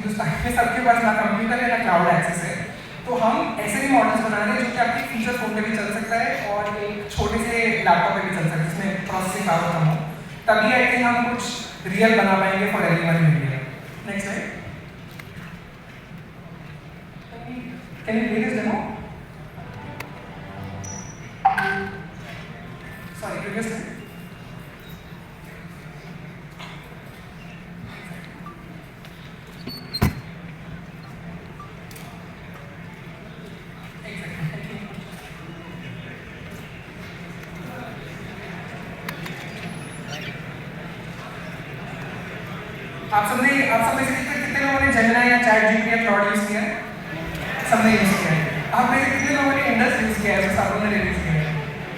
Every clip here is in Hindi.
हिंदुस्तान में सबके पास ना कंप्यूटर है ना क्लाउड एक्सेस है, तो हम ऐसे भी मॉडल्स बना रहे हैं जो कि आपके फीचर फोन पे भी चल सकता है और एक छोटे से लैपटॉप पे भी चल सकता है जिसमें प्रोसेसिंग पावर कम हो। तभी आई थिंक हम कुछ रियल बना पाएंगे for everyone in India. Next slide. Can you play this demo? Sorry, previous slide. आप सबने से कितने लोगों ने जेमिनी या चैट जीपीटी या क्लाउड यूज किया है? सबने यूज किया है। आप में से कितने लोगों ने इंडस यूज किया है? जो सबने रिलीज किया है,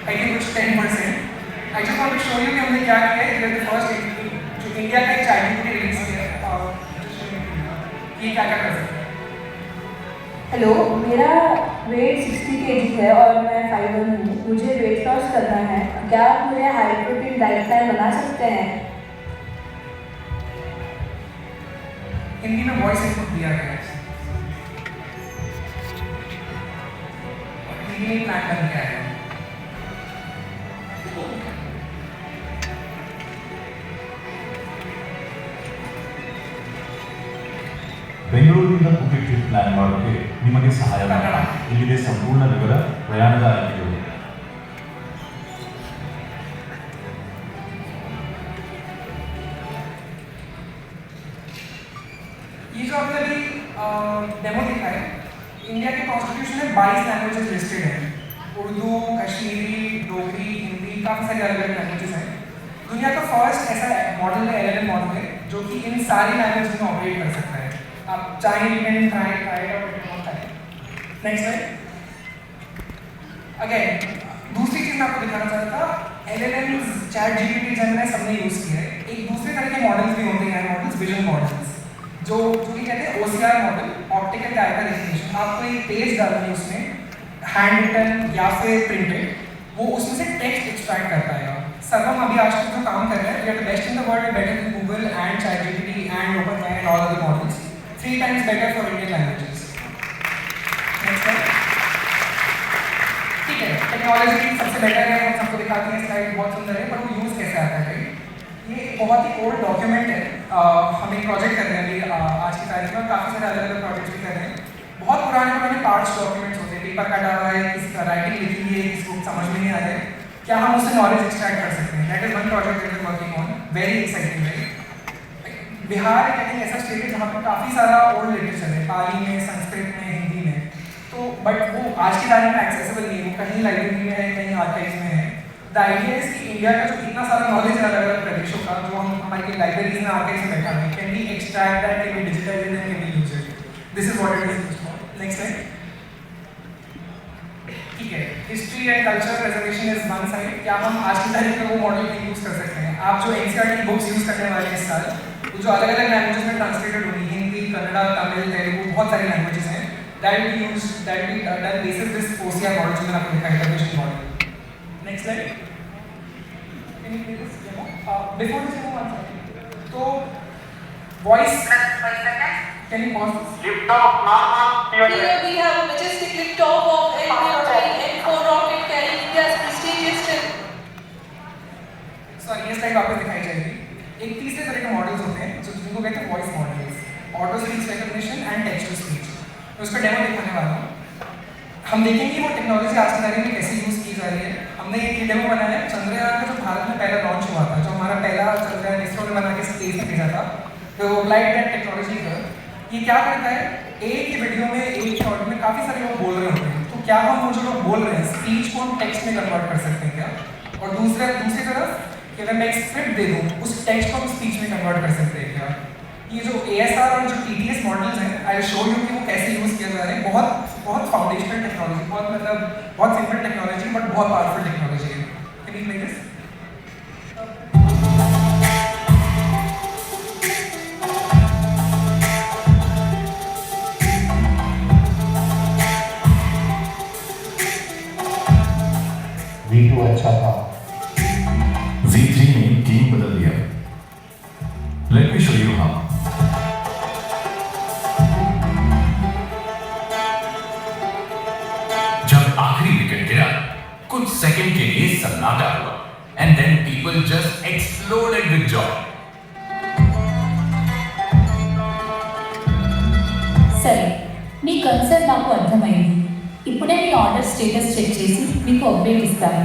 आई थिंक कुछ 10%। I just want to show you कि हमने क्या किया है। ये फर्स्ट जो इंडिया का चैट जीपीटी रिलीज किया है और ये क्या क्या कर सकते हैं। हेलो, मेरा वेट 60 kg है और मैं 5'1" हूँ। मुझे वेट लॉस करना है। क्या आप मुझे हाई प्रोटीन डाइट प्लान बना सकते हैं? हिंदी में वॉइस इनपुट दिया गया है। हिंदी में प्लान बन गया है। ಬೆಂಗಳೂರಿನಿಂದ ಪುಕೆ ಟ್ರಿಪ್ ಪ್ಲಾನ್ ಮಾಡೋಕೆ ನಿಮಗೆ ಸಹಾಯ ಮಾಡಿ ಇಲ್ಲಿದೆ ಸಂಪೂರ್ಣ ವಿವರ ಪ್ರಯಾಣದ ಆಯ್ಕೆಗಳು. ये जो आपने अभी डेमो देखा है, इंडिया के कॉन्स्टिट्यूशन में 22 लैंग्वेजेस लिस्टेड हैं। उर्दू, कश्मीरी, डोगरी, हिंदी, काफ़ी सारी अलग अलग लैंग्वेजेस हैं। दुनिया का फर्स्ट ऐसा मॉडल है, LLM मॉडल है, जो कि इन सारी लैंग्वेजेस में ऑपरेट कर सकता है। आप चाहे यू कैन ट्राई और नेक्स्ट स्लाइड। अगेन दूसरी चीज़ मैं आपको दिखाना चाहता था, LLMs, चैट जीपीटी, जेमिनी सबने यूज़ किया है। एक दूसरे तरह के मॉडल्स भी होते हैं, मॉडल्स विजन मॉडल्स, जो कि कहते हैं OCR model, optical character recognition. आपको एक पेज डालनी है, उसमें हैंड रिटन या फिर प्रिंटेड, वो उसमें से टेक्स्ट एक्सट्रैक्ट कर पाएगा। सर्वम अभी आज तक जो काम कर रहे हैं, we are the best in the world, better than Google and ChatGPT and OpenAI and all other models, 3 times better for Indian languages. Next slide. ठीक है, टेक्नोलॉजी सबसे बेटर है, हम सबको दिखाते हैं, स्लाइड बहुत सुंदर है, पर वो यूज़ कैसे आता है? ये बहुत ही ओल्ड डॉक्यूमेंट है। हम एक प्रोजेक्ट कर रहे हैं अभी आज की तारीख में, काफ़ी सारे अलग अलग प्रोजेक्ट्स भी कर रहे हैं। बहुत पुराने पार्ट्स डॉक्यूमेंट्स होते हैं, पेपर कटा हुआ है, किसी का राइटिंग लिखी है, किसी को समझ में नहीं आ रहा है, क्या हम उससे नॉलेज एक्सट्रैक्ट कर सकते हैं? That is one project that is working on, very exciting very. Bihar एक ऐसा स्टेट है जहाँ पर काफ़ी सारा ओल्ड लिटरेचर है, पाली में, संस्कृत में, हिंदी में, तो बट वो आज की तारीख में एक्सेसिबल नहीं है, वो कहीं लाइब्रेरी में है, कहीं आर्काइव्स में है। द आइडिया इज कि इंडिया का जो इतना सारा नॉलेज है अलग अलग प्रदेशों का, जो हम हमारी लाइब्रेरीज में आर्काइव्स में बैठा है, can be extract that, can be digitise and can be used. This is what it is used for. Next slide. ठीक है, history and culture preservation is one side. क्या हम आज की तारीख में वो मॉडल यूज़ कर सकते हैं? आप जो NCERT बुक्स यूज़ करने वाले हैं इस साल, जो अलग अलग लैंग्वेजेस में ट्रांसलेटेड होंगी, हिंदी, कन्नड़ा, तमिल, तेलुगु, बहुत सारी लैंग्वेजेस हैं, that be use that be done basis this OCR model जो मैंने आपको दिखाया था, vision model. Next slide. Can you please demo before this demo one second. तो voice can you pause this? Lift off normal. Here we have a majestic liftoff of M4 rocket carrying India's prestigious ship. Sorry, ये स्लाइड वापस दिखाई जाएगी। एक तीसरे तरह के मॉडल्स होते हैं जिनको कहते हैं voice models, auto speech recognition and text to speech. मैं उसका डेमो दिखाने वाला हूँ। हम देखेंगे वो टेक्नोलॉजी आज की तारीख में कैसे यूज़ की जा रही है। हमने एक डेमो बनाया है चंद्रयान का, जो भारत में पहला लॉन्च हुआ था, जो हमारा पहला चंद्रयान इसरो ने बना के स्पेस में भेजा था, तो अप्लाइड दैट टेक्नोलॉजी पर। ये क्या करता है, एक ही वीडियो में, एक शॉट में काफ़ी सारे लोग बोल रहे होते हैं, तो क्या हम वो जो लोग बोल रहे हैं स्पीच को हम टेक्स्ट में कन्वर्ट कर सकते हैं क्या? और दूसरी तरफ कि अगर मैं एक स्क्रिप्ट दे दूँ, उस टेक्स्ट को हम स्पीच में कन्वर्ट कर सकते हैं क्या? ये जो ASR और जो TTS मॉडल्स हैं, आई विल शो यू कि वो कैसे यूज़ किया जा रहा है। बहुत फाउंडेशनल टेक्नोलॉजी, बहुत सिंपल टेक्नोलॉजी, बट बहुत पावरफुल टेक्नोलॉजी है। Can you play this? V2 अच्छा था, V3 ने गेम बदल दिया. Let me show you how. Second के लिए सन्नाटा हुआ and then people just exploded with joy. సరే, మీ కన్సర్న్ నాకు అర్థమైంది. ఇప్పుడే మీ ఆర్డర్ స్టేటస్ చెక్ చేసి మీకు అప్డేట్ ఇస్తాను.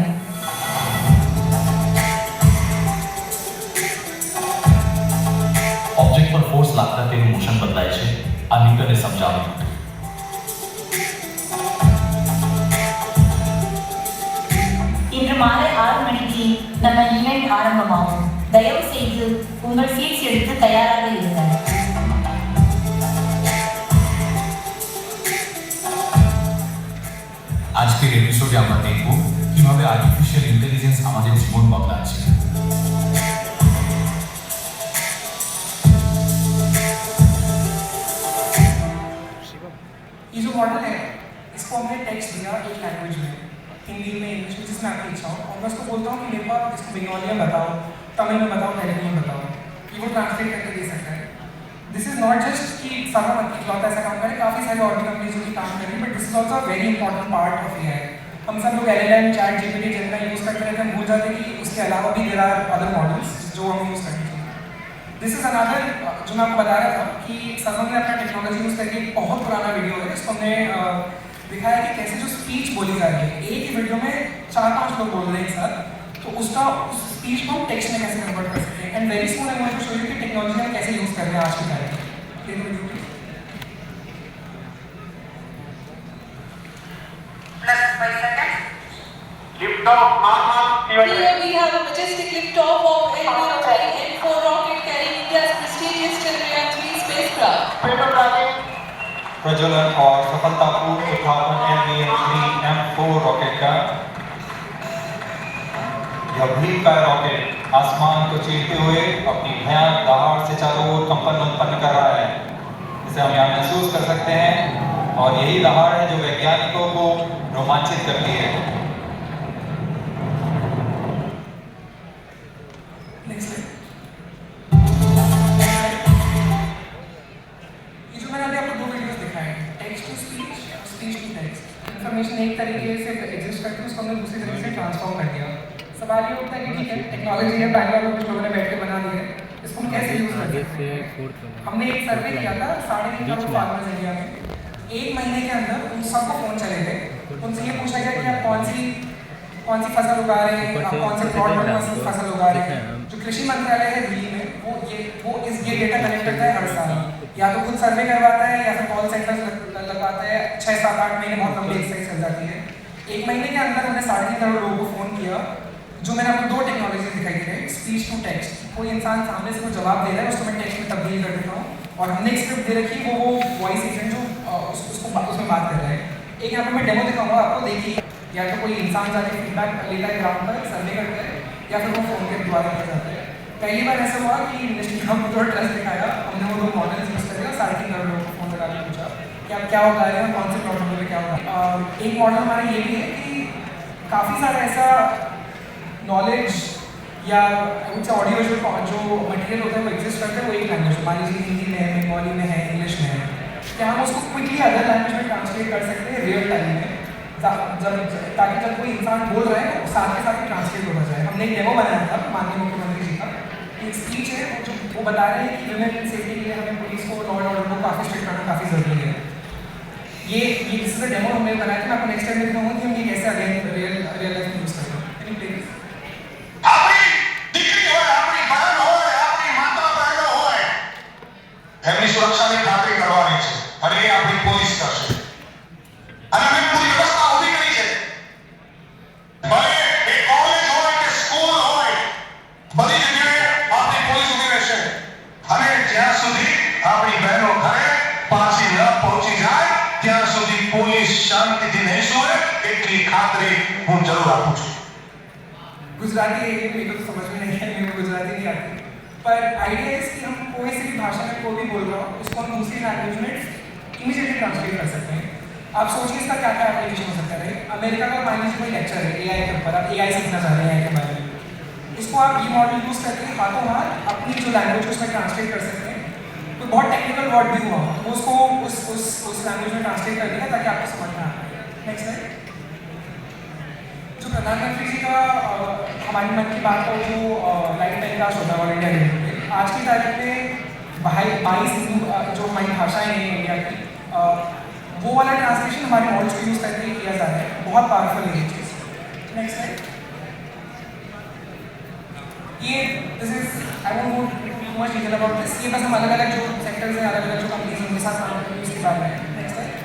ઓબ્જેક્ટ પર ફોર્સ લાગતા તેનું મોશન બદલાય છે. આ ન્યૂટને સમજાવ્યું. இன்று மாலை 6 மணிக்கு நம்ம ஈவெண்ட் ஆரம்பமாகும். தயவு செய்து உங்கள் சீட்ஸ் எடுத்து தயாராக இருங்கள். আজকের এপিসোডে আমরা দেখব কিভাবে আর্টিফিশিয়াল ইন্টেলিজেন্স আমাদের জীবন বদলাচ্ছে. ये जो मॉडल है इसको हमने टेक्स्ट दिया एक लैंग्वेज में, हिंदी में, इंग्लिश में, जिसमें आपकी इच्छा हो, और मैं उसको बोलता हूँ कि मेरे पास इसको बंगाली में बताओ, तमिल में बताओ, तेलुगु में बताओ. ये वो ट्रांसलेट करके दे सकता है. दिस इज नॉट जस्ट कि सारा इकलौता ऐसा काम करे, काफ़ी सारी और भी कंपनीज की काम करें, but this is also a very important part of AI. हम सब लोग LLM, chat GPT, Gemini use करते रहते हैं, भूल जाते हैं कि उसके अलावा भी देयर आर अदर मॉडल्स जो हम यूज़ करते हैं. दिस इज अनदर जो मैं आपको बता रहा था कि सजम ने अपना टेक्नोलॉजी यूज़ करके एक बहुत पुराना वीडियो है जिसको हमने दिखाया कि कैसे जो स्पीच बोली जा रही है, एक ही वीडियो में 4-5 लोग बोल रहे हैं एक साथ, तो उसका उस स्पीच को हम टेक्स्ट में कैसे कन्वर्ट कर सकते हैं. And very soon I want to show you कि टेक्नोलॉजी हम कैसे यूज़ कर रहे हैं आज के टाइम में. Lift off normal Here we have a majestic liftoff of NV-3 rocket carrying India's prestigious Chandrayaan-3 spacecraft. प्रज्वलन और सफलतापूर्ण उत्थापन NVN-3 M4 रॉकेट का. यह भीमकाय रॉकेट आसमान को चीरते हुए अपनी भयानक दहाड़ से चारों ओर कंपन उत्पन्न कर रहा है, जिसे हम यहाँ महसूस कर सकते हैं, और यही दहाड़ है जो वैज्ञानिकों को रोमांचित करती है. ये जो मैंने अभी आपको 2 वीडियोस दिखाए हैं, text to speech, speech to text, information एक तरीके से एग्जिस्ट करती है, उसको हमने दूसरी तरीके से ट्रांसफॉर्म कर दिया. सवाल ये उठता है कि ठीक है, टेक्नोलॉजी है, बैंगलोर में कुछ लोगों ने बैठ के बना दी है, इसको हम कैसे यूज़ कर सकते हैं. हमने एक सर्वे किया था 3.5 करोड़ फार्मर्स इंडिया में. 1 महीने के अंदर उन सबको फ़ोन चले थे, उनसे ये पूछा गया कि आप कौन सी फसल उगा रहे हैं, आप कौन से प्लॉट में फसल उगा रहे हैं. जो कृषि मंत्रालय है दिल्ली में, ये डेटा कलेक्ट करता है हर साल, या तो खुद सर्वे करवाता है या फिर कॉल सेंटर लगवाता है. 6-7-8 महीने बहुत लंबी एक्सरसाइज चल जाती है. 1 महीने के अंदर हमने 3.5 करोड़ लोगों को फ़ोन किया. जो मैंने आपको 2 टेक्नोलॉजी दिखाई थी, स्पीच टू टेक्स्ट. कोई इंसान सामने से कोई जवाब दे रहा है, उसको मैं टेक्स्ट में तब्दील कर देता हूँ, और हमने एक स्क्रिप्ट दे रखी है, वो वॉइस एजेंट जो उसमें बात कर रहा है. एक यहाँ पे मैं डेमो दिखाऊंगा आपको, देखिए. या तो कोई इंसान जाके फीडबैक लेता है ग्राउंड पर, सर्वे करता है, या फिर वो फ़ोन के द्वारा किया जाता है. पहली बार ऐसा हुआ कि इंडस्ट्री ने हमको थोड़ा ट्रस्ट दिखाया, हमने वो 2 मॉडल्स यूज़ करे और 3.5 करोड़ लोगों को फ़ोन लगा के पूछा कि आप क्या उगा रहे हैं, कौन से प्रॉब्लम में क्या होगा. एक मॉडल हमारा ये भी है कि काफ़ी सारा ऐसा नॉलेज या कुछ ऑडियो जो मटेरियल होता है वो एग्जिस्ट करता है, वो एक लैंग्वेज, मान लीजिए हिंदी में है, बंगाली में है, इंग्लिश में है, क्या हम उसको क्विकली अदर लैंग्वेज में ट्रांसलेट कर सकते हैं रियल टाइम में, ताकि जब कोई इंसान बोल रहा है तो साथ के साथ ही ट्रांसलेट होना चाहिए. हमने एक डेमो बनाया था माननीय मुख्यमंत्री जी का. एक स्पीच है जो वो बता रहे हैं कि विमेन सेफ्टी के लिए हमें पुलिस को, लॉ एंड ऑर्डर को काफ़ी स्ट्रिक्ट करना काफ़ी ज़रूरी है. ये इससे डेमो हमने बनाया था. मैं आपको नेक्स्ट टाइम दिखाऊंगा कि हम ये कैसे अगेन रियल लाइफ में यूज़ करते हैं. એમની સુરક્ષાની ખાતરી કરવાની છે, અને એ આપણી પોલીસ કરશે. અને અમે પૂરી વ્યવસ્થા ઊભી કરી છે. ભલે એ કોલેજ હોય કે સ્કૂલ હોય, બધી જગ્યાએ આપણી પોલીસ ઊભી રહેશે. અને જ્યાં સુધી આપણી બહેનો ઘરે પાછી ન પહોંચી જાય ત્યાં સુધી પોલીસ શાંતિથી નહીં સોય, એટલી ખાતરી હું જરૂર આપું છું. गुजराती है, मेरे को तो समझ में नहीं है, मेरे को गुजराती नहीं आती, पर आइडिया है कि हम कोई सी भी भाषा में कोई भी बोल रहा हो, उसको हम दूसरी लैंग्वेज में इमीडिएटली ट्रांसलेट कर सकते हैं. आप सोचिए इसका क्या क्या एप्लीकेशन हो सकता है. अमेरिका का मान लीजिए कोई लेक्चर है AI के ऊपर, आप AI सीखना चाह रहे हैं AI के बारे में, इसको आप ये मॉडल यूज़ करके हाथों हाथ अपनी जो लैंग्वेज उसमें ट्रांसलेट कर सकते हैं. तो बहुत टेक्निकल वर्ड भी हुआ तो उसको उस लैंग्वेज में ट्रांसलेट कर देगा ताकि आपको समझ में आ जाए. Next slide. जो प्रधानमंत्री जी का हमारी मन की बात का जो लाइव टेलीकास्ट होता है ऑल इंडिया रेडियो पे, आज की तारीख में 22 जो हमारी भाषाएं हैं इंडिया की, वो वाला ट्रांसलेशन हमारे मॉडल्स को यूज़ करके किया जा रहा है। बहुत पावरफुल है ये चीज़। Next slide. ये this is I won't go too much detail about this. ये बस हम अलग अलग जो सेक्टर्स हैं, अलग अलग जो कंपनीज हैं, उनके साथ काम करके उसके बारे में। Next slide.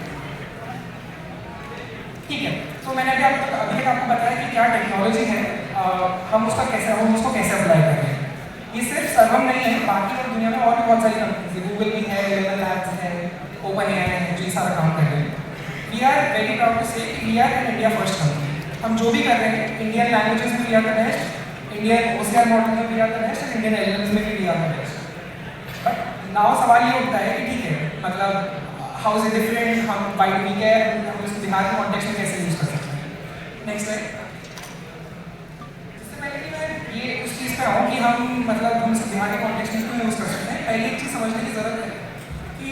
ठीक है, तो मैंने अभी तक आपको बताया कि क्या टेक्नोलॉजी है, हम उसको कैसे अप्लाई कर रहे हैं। ये सिर्फ सर्वम नहीं है, बाकी और दुनिया में और भी बहुत सारी कंपनीज है, गूगल भी है, लेवल लैब्स है, ओपन एआई है, जो ये सारा काम कर रहे हैं। We are very proud to say we are an India first company. हम जो भी कर रहे हैं, इंडियन लैंग्वेजेस में we are the best, Indian OCR model में we are the best, Indian elements में भी we are the best. But now सवाल ये उठता है कि ठीक है, मतलब हाउ इज इट डिफरेंट, हम वाई वी केयर, हम इसको बिहार के कॉन्टेक्स्ट में कैसे यूज़ कर सकते हैं। Next slide. इससे पहले कि मैं ये उस चीज़ पर आऊँ कि हम इसको बिहार के कॉन्टेक्स्ट में क्यों यूज़ कर सकते हैं, पहले एक चीज़ समझने की ज़रूरत है कि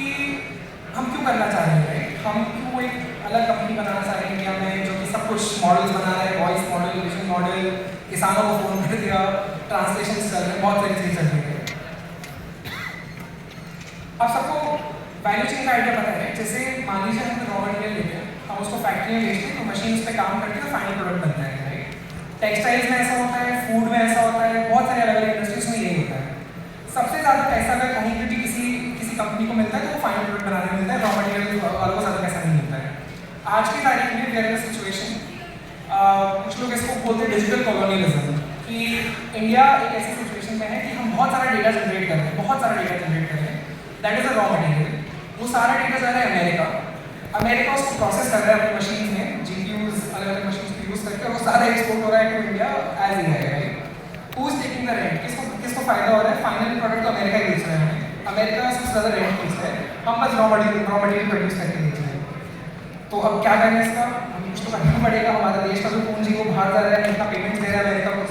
हम क्यों करना चाह रहे हैं। हम क्यों एक अलग कंपनी बनाना चाह रहे हैं इंडिया में, जो कि सब कुछ मॉडल्स बना रहा है, वॉइस मॉडल, विजन मॉडल, किसानों को फ़ोन कर दिया, ट्रांसलेशन चल रहे हैं, बहुत सारी चीज़ें चल रही है। अब सबको वैल्यू चेन का आइडिया पता है। जैसे मान लीजिए हम रॉ मटेरियल लेते हैं, हम उसको फैक्ट्री में बेचते हैं, तो मशीन उस पर काम करके तो फाइनल प्रोडक्ट बनता है, राइट। टेक्सटाइल्स में ऐसा होता है, फूड में ऐसा होता है, बहुत सारे अलग अलग इंडस्ट्रीज में यही होता है। सबसे ज़्यादा पैसा अगर कहीं पर भी किसी कंपनी को मिलता है तो वो फाइनल प्रोडक्ट बनाने में मिलता है, रॉ मटेरियल वालों को ज़्यादा पैसा नहीं मिलता है। आज की तारीख में वी आर इन सिचुएशन, कुछ लोग इसको बोलते हैं डिजिटल कॉलोनियलिज्म, कि इंडिया एक ऐसी सिचुएशन में है कि हम बहुत सारा डेटा जनरेट कर रहे हैं, बहुत सारा डेटा जनरेट कर रहे हैं, that is a raw material. वो सारा डेटा जा रहा है अमेरिका उसको प्रोसेस कर रहा है अपनी मशीन में, जीपीयूज अलग अलग मशीन को यूज़ करके, वो सारा एक्सपोर्ट हो रहा है टू इंडिया एज ए है, right. Who is taking the rent, किसको फायदा हो रहा है, फाइनल प्रोडक्ट तो अमेरिका ही बेच रहा है, अमेरिका सबसे ज़्यादा रेंट बेचता है, हम बस रॉ मटेरियल प्रोड्यूस करके बेच रहे हैं। तो अब क्या करें इसका, हमें कुछ तो करना पड़ेगा। हमारा देश का जो पूंजी वो बाहर जा रहा है, इतना पेमेंट दे रहा है अमेरिका को,